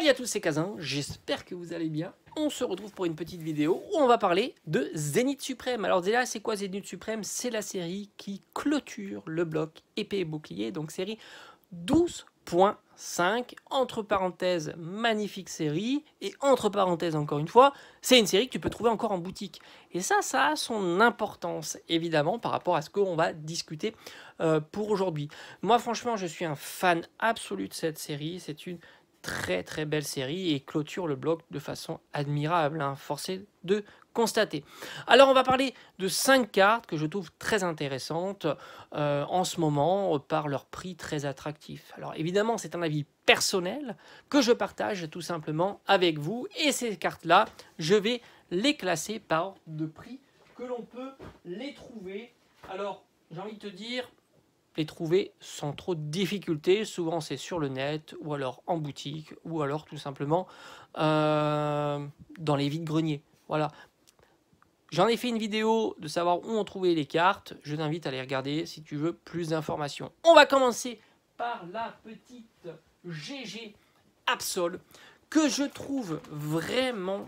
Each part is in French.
Salut à tous, c'est Kazin, j'espère que vous allez bien. On se retrouve pour une petite vidéo où on va parler de Zénith Suprême. Alors déjà, c'est quoi Zénith Suprême? C'est la série qui clôture le bloc épée et bouclier, donc série 12.5, entre parenthèses, magnifique série, et entre parenthèses encore une fois, c'est une série que tu peux trouver encore en boutique. Et ça a son importance, évidemment, par rapport à ce qu'on va discuter pour aujourd'hui. Moi, franchement, je suis un fan absolu de cette série, c'est une très belle série et clôture le bloc de façon admirable, hein, forcé de constater. Alors on va parler de 5 cartes que je trouve très intéressantes en ce moment par leur prix très attractif. Alors évidemment c'est un avis personnel que je partage tout simplement avec vous et ces cartes là je vais les classer par ordre de prix que l'on peut les trouver. Alors j'ai envie de te dire les trouver sans trop de difficultés, souvent c'est sur le net ou alors en boutique ou alors tout simplement dans les vides-greniers. Voilà. J'en ai fait une vidéo de savoir où on trouvait les cartes, je t'invite à les regarder si tu veux plus d'informations. On va commencer par la petite GG Absol que je trouve vraiment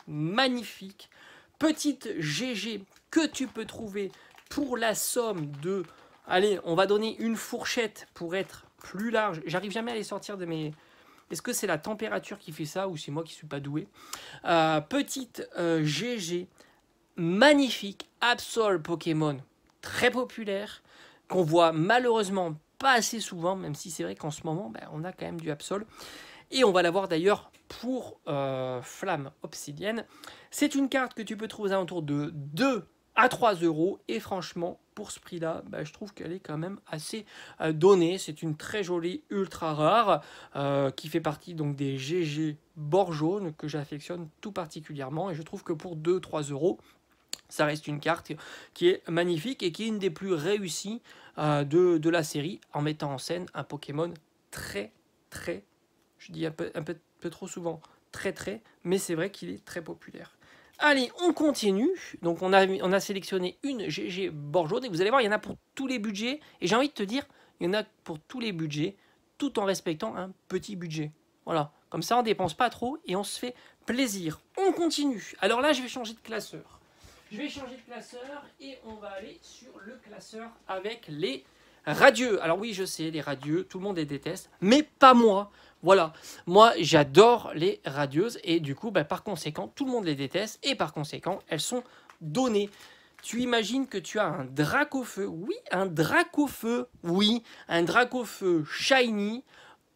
magnifique. Petite GG que tu peux trouver pour la somme de... Allez, on va donner une fourchette pour être plus large. J'arrive jamais à les sortir de mes... Est-ce que c'est la température qui fait ça ou c'est moi qui suis pas doué? Petite GG magnifique, Absol Pokémon, très populaire, qu'on voit malheureusement pas assez souvent, même si c'est vrai qu'en ce moment, on a quand même du Absol. Et on va l'avoir d'ailleurs pour Flamme Obsidienne. C'est une carte que tu peux trouver aux alentours de 2 à 3 euros. Et franchement, pour ce prix-là, je trouve qu'elle est quand même assez donnée. C'est une très jolie ultra rare qui fait partie donc des GG bord jaune que j'affectionne tout particulièrement. Et je trouve que pour 2-3 euros, ça reste une carte qui est magnifique et qui est une des plus réussies de la série en mettant en scène un Pokémon très, je dis un peu trop souvent, très, mais c'est vrai qu'il est très populaire. Allez, on continue. Donc, on a sélectionné une GG bord jaune. Et vous allez voir, il y en a pour tous les budgets. Et j'ai envie de te dire, il y en a pour tous les budgets, tout en respectant un petit budget. Voilà. Comme ça, on ne dépense pas trop et on se fait plaisir. On continue. Alors là, je vais changer de classeur. Et on va aller sur le classeur avec les radieux. Alors oui, je sais, les radieux, tout le monde les déteste, mais pas moi. Voilà, moi j'adore les radieuses et du coup, par conséquent, tout le monde les déteste et par conséquent, elles sont données. Tu imagines que tu as un Dracofeu, oui, un Dracofeu shiny,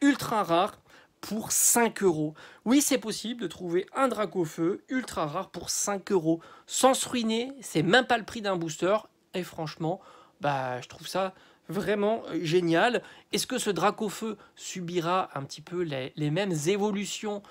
ultra rare, pour 5 euros. Oui, c'est possible de trouver un Dracofeu ultra rare pour 5 euros. Sans se ruiner, c'est même pas le prix d'un booster. Et franchement, je trouve ça vraiment génial. Est-ce que ce Dracofeu subira un petit peu les mêmes évolutions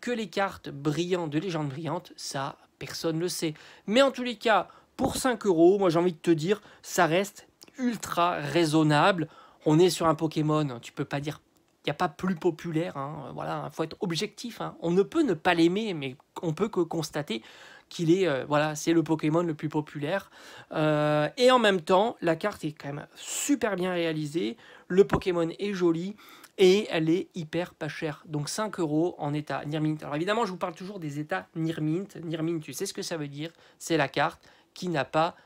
que les cartes brillantes de Légende Brillante? Ça, personne ne le sait. Mais en tous les cas, pour 5 euros, moi j'ai envie de te dire, ça reste ultra raisonnable. On est sur un Pokémon, tu peux pas dire... Il n'y a pas plus populaire, hein, voilà, faut être objectif. Hein. On ne peut ne pas l'aimer, mais on peut que constater qu'il est, voilà, c'est le Pokémon le plus populaire. Et en même temps, la carte est quand même super bien réalisée, le Pokémon est joli et elle est hyper pas chère. Donc 5 euros en état Near Mint. Alors évidemment, je vous parle toujours des états Near Mint. Near Mint, tu sais ce que ça veut dire? C'est la carte qui n'a pas...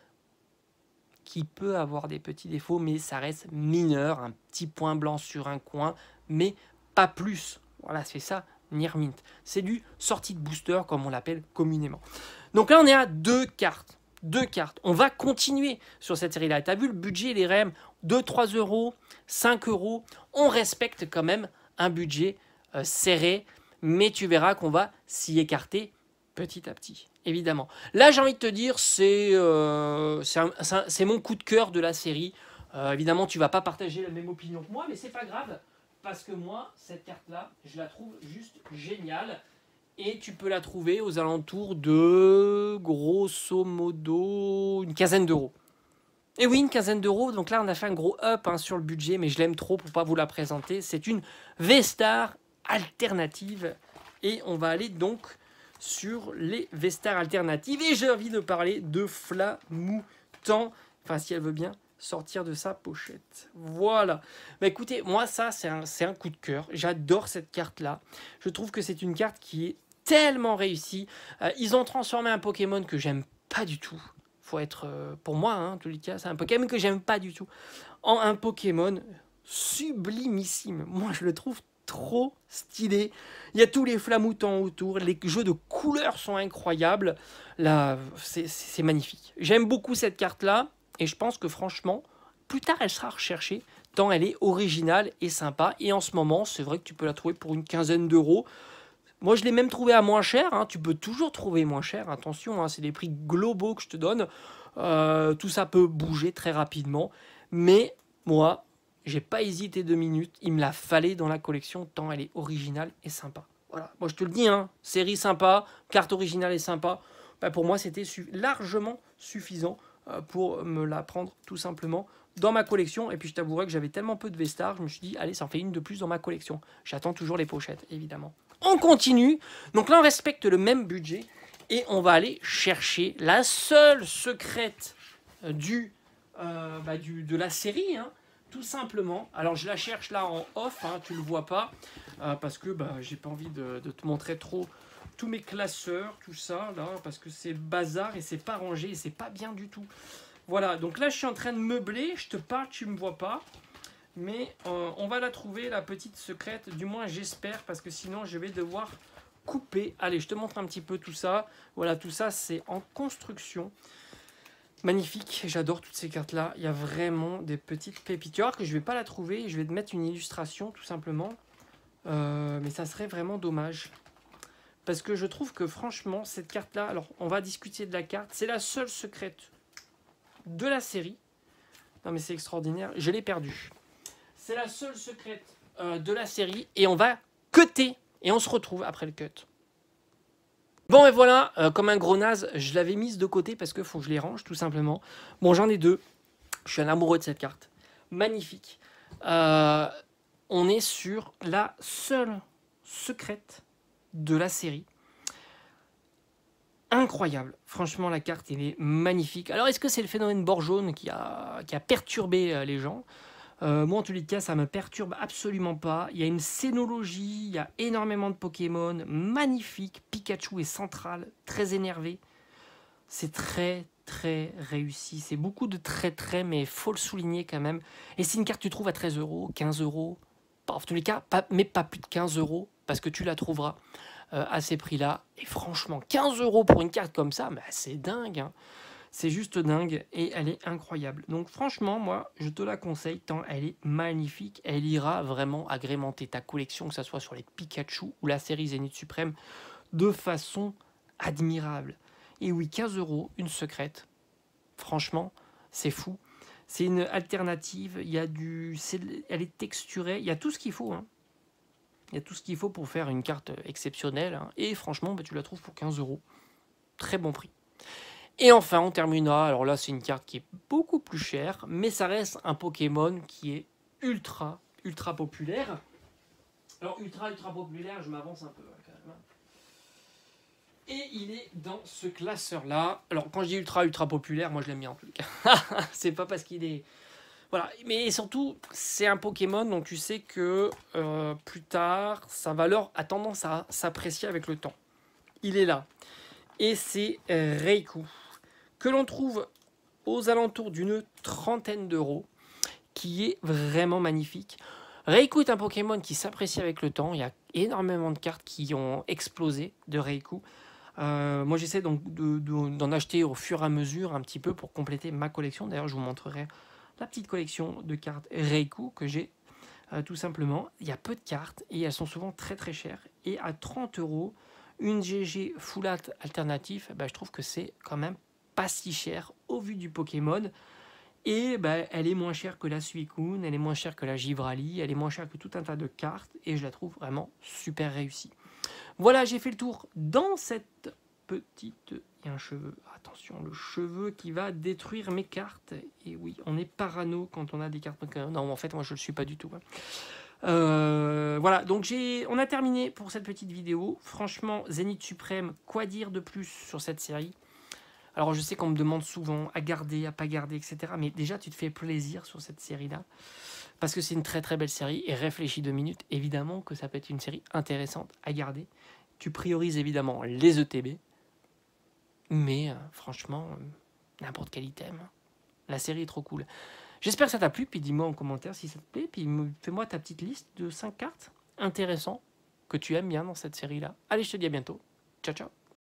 qui peut avoir des petits défauts, mais ça reste mineur, un petit point blanc sur un coin, mais pas plus. Voilà, c'est ça, Near Mint. C'est du sortie de booster, comme on l'appelle communément. Donc là, on est à 2 cartes. 2 cartes. On va continuer sur cette série-là. Tu as vu le budget, les REM, 2-3 euros, 5 euros. On respecte quand même un budget serré, mais tu verras qu'on va s'y écarter petit à petit, évidemment. Là, j'ai envie de te dire, c'est mon coup de cœur de la série. Évidemment, tu ne vas pas partager la même opinion que moi, mais c'est pas grave, parce que moi, cette carte-là, je la trouve juste géniale. Et tu peux la trouver aux alentours de, grosso modo, une quinzaine d'euros. Et oui, une quinzaine d'euros. Donc là, on a fait un gros up sur le budget, mais je l'aime trop pour ne pas vous la présenter. C'est une V-Star alternative. Et on va aller donc sur les V-Star alternatives. Et j'ai envie de parler de Flamoutant. Enfin, si elle veut bien, sortir de sa pochette. Voilà. Bah écoutez, moi ça c'est un coup de cœur. J'adore cette carte-là. Je trouve que c'est une carte qui est tellement réussie. Ils ont transformé un Pokémon que j'aime pas du tout. Faut être, pour moi, hein, en tous les cas, c'est un Pokémon que j'aime pas du tout. En un Pokémon sublimissime. Moi je le trouve trop stylé. Il y a tous les flamoutants autour. Les jeux de couleurs sont incroyables. Là, c'est magnifique. J'aime beaucoup cette carte-là. Et je pense que franchement, plus tard, elle sera recherchée, tant elle est originale et sympa. Et en ce moment, c'est vrai que tu peux la trouver pour une quinzaine d'euros. Moi, je l'ai même trouvé à moins cher. Hein. Tu peux toujours trouver moins cher. Attention, hein, c'est des prix globaux que je te donne. Tout ça peut bouger très rapidement. Mais moi, j'ai pas hésité 2 minutes. Il me la fallait dans la collection, tant elle est originale et sympa. Voilà. Moi, je te le dis, hein, série sympa, carte originale et sympa. Bah, pour moi, c'était largement suffisant pour me la prendre tout simplement dans ma collection. Et puis je t'avouerai que j'avais tellement peu de Vestars, je me suis dit, allez, ça en fait une de plus dans ma collection. J'attends toujours les pochettes, évidemment. On continue. Donc là, on respecte le même budget et on va aller chercher la seule secrète de la série, hein, tout simplement. Alors je la cherche là en off, hein, tu le vois pas, parce que j'ai pas envie de te montrer trop tous mes classeurs, tout ça, là, parce que c'est le bazar et c'est pas rangé et c'est pas bien du tout. Voilà, donc là, je suis en train de meubler, je te parle, tu me vois pas, mais on va la trouver, la petite secrète, du moins j'espère, parce que sinon, je vais devoir couper. Allez, je te montre un petit peu tout ça. Voilà, tout ça, c'est en construction. Magnifique, j'adore toutes ces cartes-là. Il y a vraiment des petites pépites. Tu vois que je vais pas la trouver, je vais te mettre une illustration, tout simplement. Mais ça serait vraiment dommage. Parce que je trouve que franchement, cette carte-là, alors on va discuter de la carte, c'est la seule secrète de la série. Non mais c'est extraordinaire, je l'ai perdue. C'est la seule secrète de la série et on va cutter. Et on se retrouve après le cut. Bon et voilà, comme un gros naze, je l'avais mise de côté parce qu'il faut que je les range tout simplement. Bon, j'en ai deux. Je suis un amoureux de cette carte. Magnifique. On est sur la seule secrète de la série. Incroyable. Franchement, la carte, elle est magnifique. Alors, est-ce que c'est le phénomène bord jaune qui a perturbé les gens? Moi, en tous les cas, ça me perturbe absolument pas. Il y a une scénologie, il y a énormément de Pokémon. Magnifique. Pikachu est central, très énervé. C'est très, très réussi. C'est beaucoup de très, mais il faut le souligner quand même. Et c'est une carte que tu trouves à 13 euros, 15 euros. En tous les cas, mais pas plus de 15 euros, parce que tu la trouveras à ces prix-là. Et franchement, 15 euros pour une carte comme ça, c'est dingue. Hein. C'est juste dingue et elle est incroyable. Donc franchement, moi, je te la conseille tant elle est magnifique. Elle ira vraiment agrémenter ta collection, que ce soit sur les Pikachu ou la série Zénith Suprême, de façon admirable. Et oui, 15 euros, une secrète. Franchement, c'est fou. C'est une alternative. Il y a elle est texturée. Il y a tout ce qu'il faut. Hein. Il y a tout ce qu'il faut pour faire une carte exceptionnelle. Hein. Et franchement, tu la trouves pour 15 euros. Très bon prix. Et enfin, on terminera. Alors là, c'est une carte qui est beaucoup plus chère. Mais ça reste un Pokémon qui est ultra populaire. Alors, ultra populaire, je m'avance un peu quand même. Et il est dans ce classeur-là. Alors, quand je dis ultra populaire, moi je l'aime bien en tout cas. C'est pas parce qu'il est... Voilà, mais surtout, c'est un Pokémon, donc tu sais que plus tard, sa valeur a tendance à s'apprécier avec le temps. Il est là. Et c'est Raikou, que l'on trouve aux alentours d'une trentaine d'euros, qui est vraiment magnifique. Raikou est un Pokémon qui s'apprécie avec le temps. Il y a énormément de cartes qui ont explosé de Raikou. Moi, j'essaie donc d'en acheter au fur et à mesure un petit peu pour compléter ma collection. D'ailleurs, je vous montrerai la petite collection de cartes Raikou que j'ai tout simplement. Il y a peu de cartes et elles sont souvent très chères. Et à 30 euros, une GG Full Art alternative, je trouve que c'est quand même pas si cher au vu du Pokémon. Et elle est moins chère que la Suicune, elle est moins chère que la Givrali, elle est moins chère que tout un tas de cartes et je la trouve vraiment super réussie. Voilà, j'ai fait le tour dans cette petite... Il y a un cheveu, attention, le cheveu qui va détruire mes cartes. Et oui, on est parano quand on a des cartes Pokémon. Non, en fait, moi je ne le suis pas du tout. Voilà, donc on a terminé pour cette petite vidéo. Franchement, Zénith Suprême, quoi dire de plus sur cette série? Alors je sais qu'on me demande souvent à garder, à pas garder, etc. Mais déjà tu te fais plaisir sur cette série-là. Parce que c'est une très très belle série. Et réfléchis 2 minutes, évidemment que ça peut être une série intéressante à garder. Tu priorises évidemment les ETB. Mais franchement, n'importe quel item. La série est trop cool. J'espère que ça t'a plu. Puis dis-moi en commentaire si ça te plaît. Puis fais-moi ta petite liste de 5 cartes intéressants que tu aimes bien dans cette série-là. Allez, je te dis à bientôt. Ciao, ciao.